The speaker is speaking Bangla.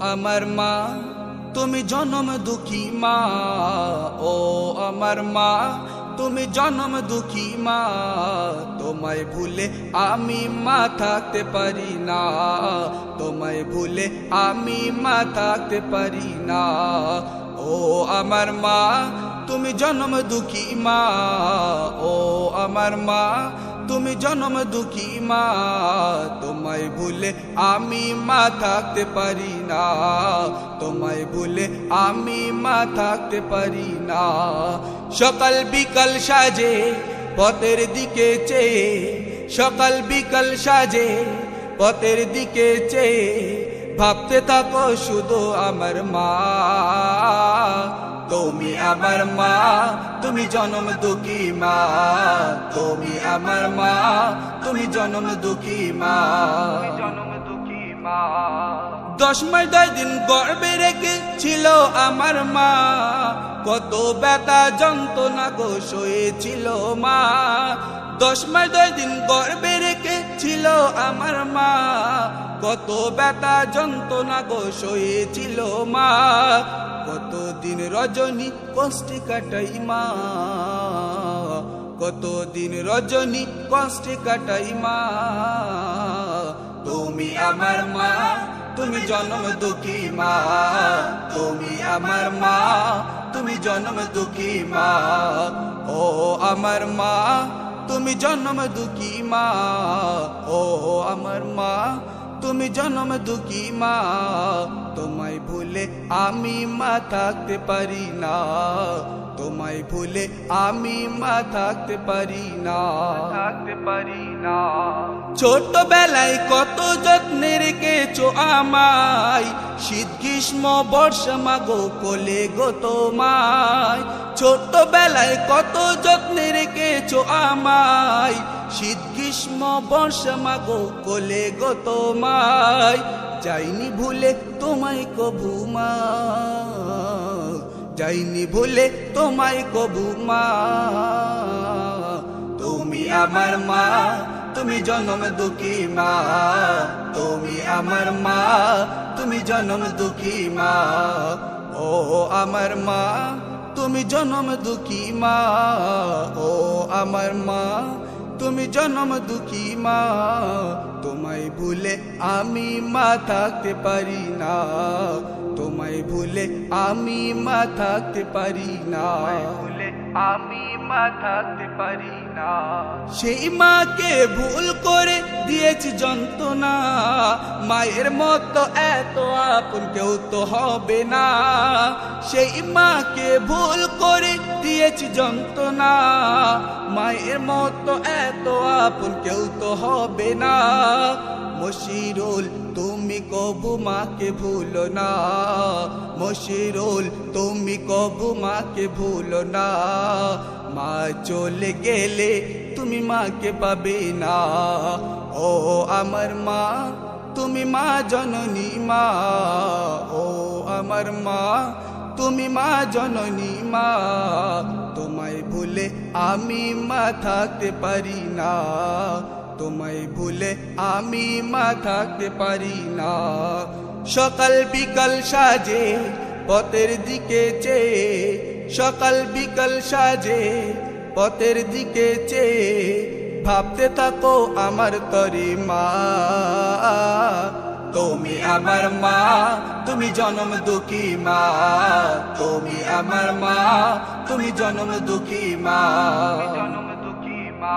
আমার মা তুমি জনম দুঃখী মা, ও আমার মা তুমি জনম দুঃখী মা। তোমায় ভুলে আমি মা থাকতে পারি না, তোমায় ভুলে আমি মা থাকতে পারি না। ও আমার মা তুমি জনম দুঃখী মা, ও আমার মা তুমি জনম দুঃখী মা। তোমায় ভুলে আমি মা থাকতে পারি না, তোমায় ভুলে আমি মা থাকতে পারি না। সকাল বিকাল সাজে পথের দিকে চেয়ে, সকাল বিকাল সাজে পথের দিকে চেয়ে ভাবতে থাকো শুধু আমার মা। তুমি আমার মা তুমি জনম দুঃখী মা, তুমি আমার মা তুমি জনম দুঃখী মা, জনম দুঃখী মা। 10 মাস 10 দিন গর্ভে রেখে ছিল আমার মা, কত ব্যথা যন্ত্রণা গো সয়েছিল মা। 10 মাস 10 দিন গর্ভে রেখে ছিল আমার মা, কত ব্যথা যন্ত্রণা গো সয়েছিল মা। কতদিন রজনী কষ্টে কাটাই মা, কতদিন রজনী কষ্টে কাটাই মা। তুমি আমার মা তুমি জনম দুঃখী মা, তুমি আমার মা তুমি জনম দুঃখী মা। ও আমার মা তুমি জনম দুঃখী মা, ও আমার মা তুমি জনম দুঃখী মা। তোমায় ভুলে আমি মা থাকতে পারি না, তোমায় ভুলে আমি মা থাকতে পারি না, থাকতে পারি না। ছোটবেলায় কত যত্নে রেখেছো আমায়, শীত গ্রীষ্ম বর্ষা মাগো কোলে গো তোমায়। ছোটবেলায় কত যত্নে রেখেছো আমায়, শীত গ্রীষ্ম বর্ষা মাগো কোলে গো তোমায়। যাইনি ভুলে তোমায় কবু মা, যাইনি ভুলে তোমায় কবু মা। তুমি আমার মা তুমি জনম দুঃখী মা, তুমি আমার মা তুমি জনম দুঃখী মা। ও আমার মা তুমি জনম দুঃখী মা, ও আমার মা তুমি জনম দুঃখী মা। তোমায় ভুলে আমি মা থাকতে পারি না, তোমায় ভুলে আমি মা থাকতে পারি না, ভুলে আমি মা থাকতে পারি না। সেই মাকে ভুল করে দিয়েছি যন্ত্রণা, মায়ের মতো এত আপন কেউ তো হবে না। সেই মাকে ভুল করে দিয়েছি যন্ত্রণা, মায়ের মতো এত আপন কেউ তো হবে না। মশিরুল তুমি কবু মাকে ভুলো না, মশিরুল তুমি কবু মাকে ভুলো না। মা চলে গেলে তুমি মাকে পাবে না, ও আমার মা তুমি মা জননী মা, ও আমার মা তুমি মা জননী মা। তোমায় ভুলে আমি মা থাকতে পারি না, তোমায় ভুলে আমি মা থাকতে পারি না। সকাল বিকাল সাজে পথের দিকে চেয়ে, সকাল বিকাল সাজে পথের দিকে চেয়ে ভাবতে থাকো আমার তরি মা। তুমি আমার মা তুমি জনম দুঃখী মা, তুমি আমার মা তুমি জনম দুঃখী মা, জনম দুঃখী মা।